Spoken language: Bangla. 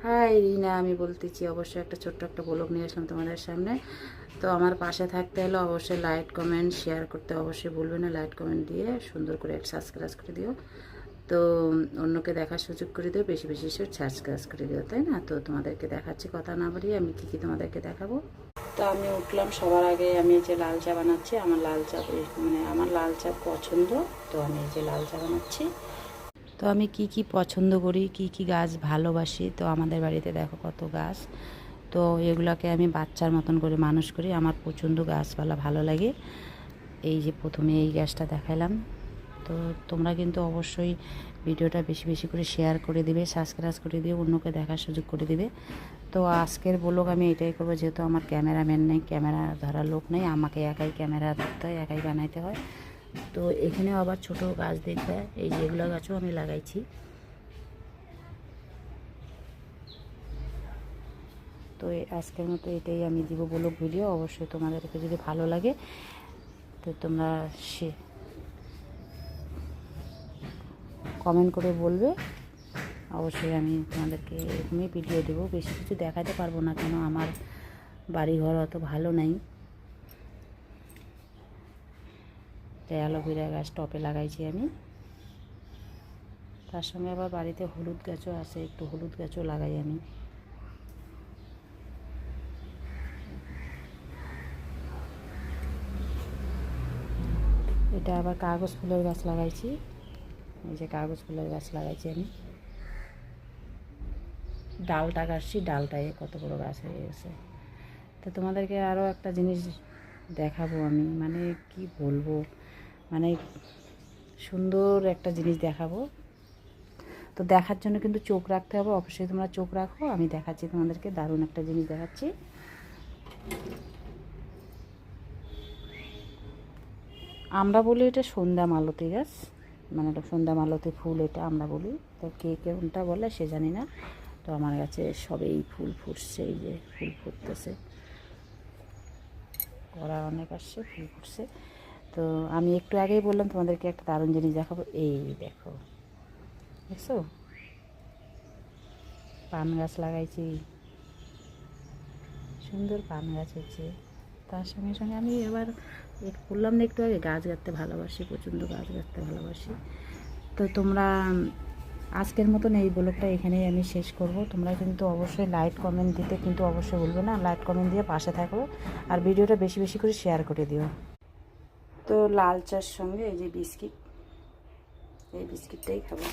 হাই রিনা, আমি বলতেছি অবশ্যই একটা ছোট্ট একটা ব্লগ নিয়ে আসলাম তোমাদের সামনে। তো আমার পাশে থাকতে হলে অবশ্যই লাইক কমেন্ট শেয়ার করতে অবশ্যই ভুলবে না। লাইক কমেন্ট দিয়ে সুন্দর করে সাবস্ক্রাইব করে দিও। তো অন্যকে দেখার সুযোগ করে দিও, বেশি বেশি সাবস্ক্রাইব করে দিও, তাই না? তো তোমাদেরকে দেখাচ্ছি, কথা না বাড়িয়ে আমি কী কী তোমাদেরকে দেখাবো। তো আমি উঠলাম, সবার আগে আমি যে লাল চা বানাচ্ছি। আমার লাল চা আমার লাল চা পছন্দ, তো আমি এই যে লাল চা বানাচ্ছি। তো আমি কি কি পছন্দ করি, কি কি গাছ ভালোবাসি, তো আমাদের বাড়িতে দেখো কত গাছ। তো এগুলোকে আমি বাচ্চার মতন করে মানুষ করি। আমার প্রচণ্ড গাছপালা ভালো লাগে। এই যে প্রথমে এই গাছটা দেখালাম। তো তোমরা কিন্তু অবশ্যই ভিডিওটা বেশি বেশি করে শেয়ার করে দিবে, সাবস্ক্রাইব করে দিয়ে অন্যকে দেখার সুযোগ করে দিবে। তো আজকের ব্লগ আমি এটাই করবো, যেহেতু আমার ক্যামেরাম্যান নেই, ক্যামেরা ধরার লোক নেই, আমাকে একাই ক্যামেরা ধরতে হয়, একাই বানাইতে হয়। তো এখানেও আবার ছোট গাছ দেখবে, এই যেগুলো গাছও আমি লাগাইছি। তো আজকের মতো এটাই আমি দিব ব্লগ ভিডিও। অবশ্যই তোমাদেরকে যদি ভালো লাগে তো তোমরা কমেন্ট করে বলবে। অবশ্যই আমি তোমাদেরকে এরকমই ভিডিও দেবো, বেশি কিছু দেখাতে পারবো না, কেন আমার বাড়িঘর অত ভালো নেই। তাই অ্যালোভেরা গাছ টপে লাগাইছি আমি। তার সঙ্গে আবার বাড়িতে হলুদ গাছও আছে, একটু হলুদ গাছও লাগাই আমি। এটা আবার কাগজ ফুলের গাছ লাগাইছি, এই যে কাগজ ফুলের গাছ লাগাইছি আমি। ডালটা কাটছি, ডালটায় কত বড় গাছ হয়ে গেছে। তো তোমাদেরকে আরও একটা জিনিস দেখাবো আমি, মানে কি বলবো, মানে সুন্দর একটা জিনিস দেখাবো। তো দেখার জন্য কিন্তু চোখ রাখতে হবে, অবশ্যই তোমরা চোখ রাখো। আমি দেখাচ্ছি তোমাদেরকে, দারুণ একটা জিনিস দেখাচ্ছি। আমরা বলি এটা সন্ধ্যা মালতী গাছ, মানে এটা সন্ধ্যা মালতী ফুল, এটা আমরা বলি। তো কে কোনটা বলে সে জানি না। তো আমার কাছে সবেই ফুল ফুটছে, এই যে ফুল ফুটতেছে, করা অনেক আসছে, ফুল ফুটছে। তো আমি একটু আগেই বললাম তোমাদেরকে একটা দারুণ জিনিস দেখাবো। এই দেখো, দেখছো পান গাছ লাগাইছি, সুন্দর পান গাছ হচ্ছে। তার সঙ্গে সঙ্গে আমি এবার বললাম না একটু আগে, গাছ গাঁথতে ভালোবাসি, প্রচণ্ড গাছ গাঁথতে ভালোবাসি। তো তোমরা আজকের মতন এই ব্লগটা এখানেই আমি শেষ করব। তোমরা কিন্তু অবশ্যই লাইক কমেন্ট দিতে কিন্তু অবশ্যই ভুলবে না, লাইক কমেন্ট দিয়ে পাশে থাকো, আর ভিডিওটা বেশি বেশি করে শেয়ার করে দিও। তো লাল চার সঙ্গে এই যে বিস্কিট, এই বিস্কিটটাই খাবো।